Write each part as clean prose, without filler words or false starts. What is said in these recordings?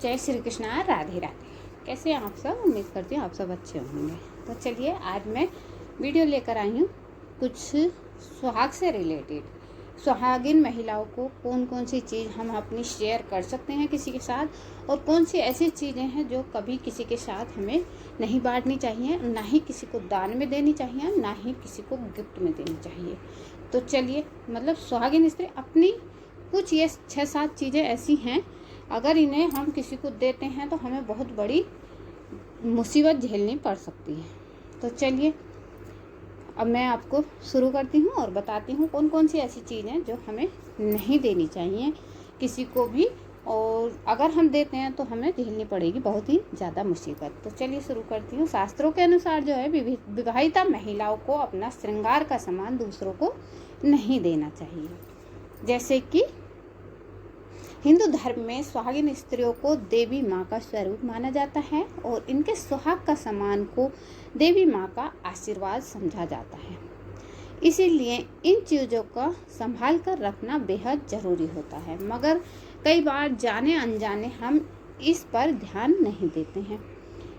जय श्री कृष्णा, राधे राधे। कैसे हैं आप सब? उम्मीद करती हूँ आप सब अच्छे होंगे। तो चलिए आज मैं वीडियो लेकर आई हूँ कुछ सुहाग से रिलेटेड। सुहागिन महिलाओं को कौन कौन सी चीज़ हम अपनी शेयर कर सकते हैं किसी के साथ, और कौन सी ऐसी चीज़ें हैं जो कभी किसी के साथ हमें नहीं बांटनी चाहिए, ना ही किसी को दान में देनी चाहिए, ना ही किसी को गिफ्ट में देनी चाहिए। तो चलिए, मतलब सुहागिन स्त्री अपनी कुछ ये 6-7 चीज़ें ऐसी हैं, अगर इन्हें हम किसी को देते हैं तो हमें बहुत बड़ी मुसीबत झेलनी पड़ सकती है। तो चलिए अब मैं आपको शुरू करती हूँ और बताती हूँ कौन कौन सी ऐसी चीज़ें जो हमें नहीं देनी चाहिए किसी को भी, और अगर हम देते हैं तो हमें झेलनी पड़ेगी बहुत ही ज़्यादा मुसीबत। तो चलिए शुरू करती हूँ। शास्त्रों के अनुसार जो है, विवाहिता महिलाओं को अपना श्रृंगार का सामान दूसरों को नहीं देना चाहिए। जैसे कि हिंदू धर्म में सुहागिन स्त्रियों को देवी माँ का स्वरूप माना जाता है और इनके सुहाग का सामान को देवी माँ का आशीर्वाद समझा जाता है। इसीलिए इन चीज़ों का संभाल कर रखना बेहद ज़रूरी होता है, मगर कई बार जाने अनजाने हम इस पर ध्यान नहीं देते हैं,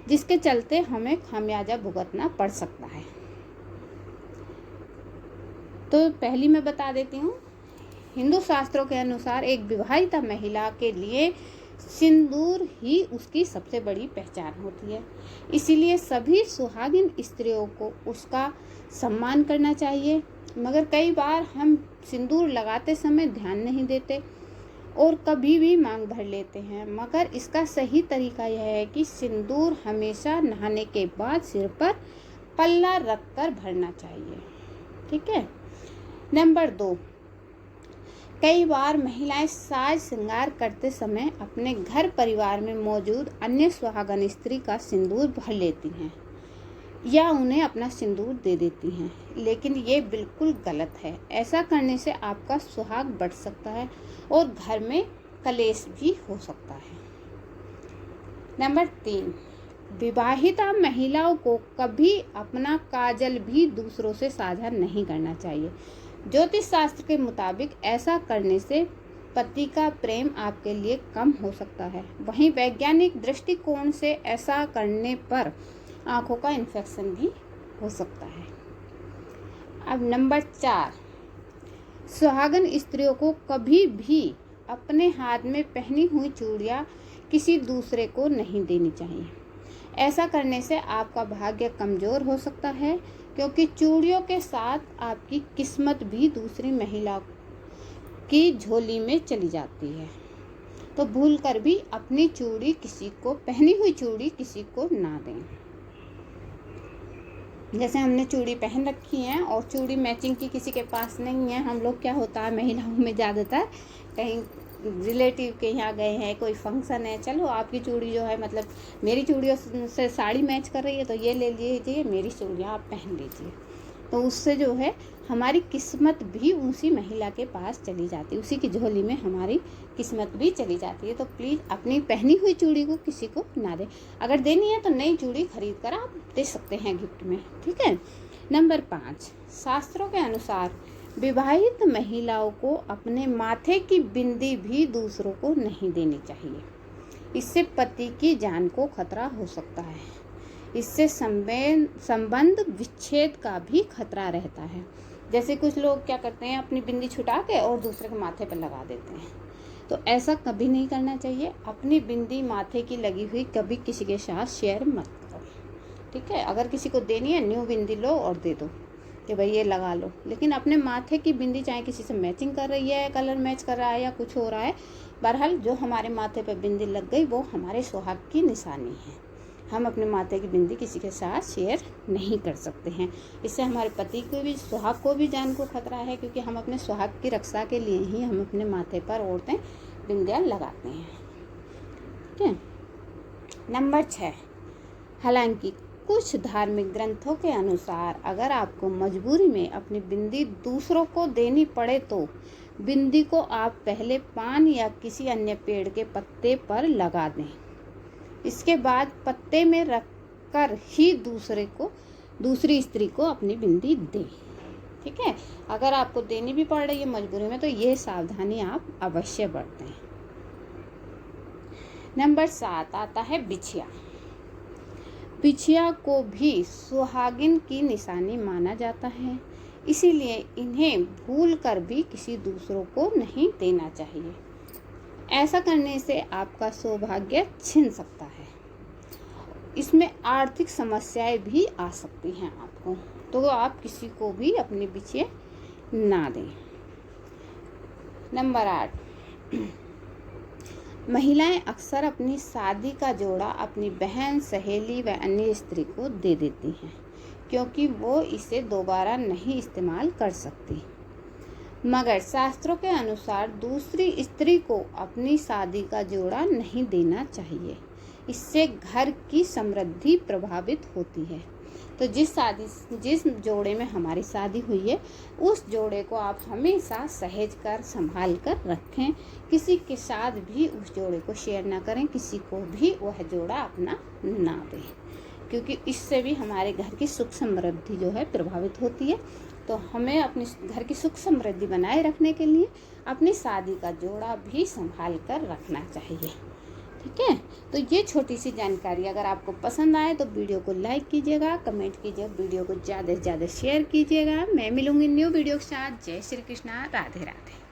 जिसके चलते हमें खामियाजा भुगतना पड़ सकता है। तो पहली मैं बता देती हूँ, हिंदू शास्त्रों के अनुसार एक विवाहिता महिला के लिए सिंदूर ही उसकी सबसे बड़ी पहचान होती है। इसीलिए सभी सुहागिन स्त्रियों को उसका सम्मान करना चाहिए, मगर कई बार हम सिंदूर लगाते समय ध्यान नहीं देते और कभी भी मांग भर लेते हैं। मगर इसका सही तरीका यह है कि सिंदूर हमेशा नहाने के बाद सिर पर पल्ला रख कर भरना चाहिए। ठीक है। नंबर 2, कई बार महिलाएं साज श्रृंगार करते समय अपने घर परिवार में मौजूद अन्य सुहागन स्त्री का सिंदूर भर लेती हैं या उन्हें अपना सिंदूर दे देती हैं, लेकिन ये बिल्कुल गलत है। ऐसा करने से आपका सुहाग बढ़ सकता है और घर में कलेश भी हो सकता है। नंबर 3, विवाहिता महिलाओं को कभी अपना काजल भी दूसरों से साझा नहीं करना चाहिए। ज्योतिष शास्त्र के मुताबिक ऐसा करने से पति का प्रेम आपके लिए कम हो सकता है। वहीं वैज्ञानिक दृष्टिकोण से ऐसा करने पर आंखों का इन्फेक्शन भी हो सकता है। अब नंबर 4, सुहागन स्त्रियों को कभी भी अपने हाथ में पहनी हुई चूड़ियां किसी दूसरे को नहीं देनी चाहिए। ऐसा करने से आपका भाग्य कमज़ोर हो सकता है, क्योंकि चूड़ियों के साथ आपकी किस्मत भी दूसरी महिला की झोली में चली जाती है। तो भूलकर भी अपनी चूड़ी किसी को, पहनी हुई चूड़ी किसी को ना दें। जैसे हमने चूड़ी पहन रखी है और चूड़ी मैचिंग की किसी के पास नहीं है, हम लोग क्या होता है महिलाओं में ज़्यादातर कहीं रिलेटिव के यहाँ गए हैं, कोई फंक्शन है, चलो आपकी चूड़ी जो है, मतलब मेरी चूड़ियों से साड़ी मैच कर रही है तो ये ले लीजिए, मेरी चूड़ियाँ आप पहन लीजिए। तो उससे जो है हमारी किस्मत भी उसी महिला के पास चली जाती है, उसी की झोली में हमारी किस्मत भी चली जाती है। तो प्लीज़ अपनी पहनी हुई चूड़ी को किसी को ना दें। अगर देनी है तो नई चूड़ी खरीद कर आप दे सकते हैं गिफ्ट में। ठीक है। नंबर 5, शास्त्रों के अनुसार विवाहित महिलाओं को अपने माथे की बिंदी भी दूसरों को नहीं देनी चाहिए। इससे पति की जान को खतरा हो सकता है। इससे संबंध विच्छेद का भी खतरा रहता है। जैसे कुछ लोग क्या करते हैं, अपनी बिंदी छुटा के और दूसरे के माथे पर लगा देते हैं, तो ऐसा कभी नहीं करना चाहिए। अपनी बिंदी माथे की लगी हुई कभी किसी के साथ शेयर मत करो। ठीक है। अगर किसी को देनी है, न्यू बिंदी लो और दे दो कि भाई ये लगा लो, लेकिन अपने माथे की बिंदी चाहे किसी से मैचिंग कर रही है, कलर मैच कर रहा है या कुछ हो रहा है, बहरहाल जो हमारे माथे पर बिंदी लग गई वो हमारे सुहाग की निशानी है। हम अपने माथे की बिंदी किसी के साथ शेयर नहीं कर सकते हैं। इससे हमारे पति को भी, सुहाग को भी जान को खतरा है, क्योंकि हम अपने सुहाग की रक्षा के लिए ही हम अपने माथे पर औरतें बिंदियाँ लगाते हैं। ठीक है। नंबर 6, हालांकि कुछ धार्मिक ग्रंथों के अनुसार अगर आपको मजबूरी में अपनी बिंदी दूसरों को देनी पड़े तो बिंदी को आप पहले पान या किसी अन्य पेड़ के पत्ते पर लगा दें। इसके बाद पत्ते में रखकर ही दूसरी स्त्री को अपनी बिंदी दें। ठीक है। अगर आपको देनी भी पड़ रही है मजबूरी में तो ये सावधानी आप अवश्य बरतें। नंबर 7 आता है बिछिया। बिछिया को भी सुहागिन की निशानी माना जाता है, इसीलिए इन्हें भूल कर भी किसी दूसरों को नहीं देना चाहिए। ऐसा करने से आपका सौभाग्य छिन सकता है। इसमें आर्थिक समस्याएं भी आ सकती हैं आपको, तो आप किसी को भी अपने बिछिए ना दें। नंबर 8, महिलाएं अक्सर अपनी शादी का जोड़ा अपनी बहन, सहेली व अन्य स्त्री को दे देती हैं, क्योंकि वो इसे दोबारा नहीं इस्तेमाल कर सकती। मगर शास्त्रों के अनुसार दूसरी स्त्री को अपनी शादी का जोड़ा नहीं देना चाहिए, इससे घर की समृद्धि प्रभावित होती है। तो जिस जोड़े में हमारी शादी हुई है, उस जोड़े को आप हमेशा सहेज कर संभाल कर रखें। किसी के साथ भी उस जोड़े को शेयर ना करें, किसी को भी वह जोड़ा अपना ना दें, क्योंकि इससे भी हमारे घर की सुख समृद्धि जो है प्रभावित होती है। तो हमें अपने घर की सुख समृद्धि बनाए रखने के लिए अपनी शादी का जोड़ा भी संभाल कर रखना चाहिए। ठीक है, तो ये छोटी सी जानकारी अगर आपको पसंद आए तो वीडियो को लाइक कीजिएगा, कमेंट कीजिएगा, वीडियो को ज़्यादा से ज़्यादा शेयर कीजिएगा। मैं मिलूंगी न्यू वीडियो के साथ। जय श्री कृष्णा, राधे राधे।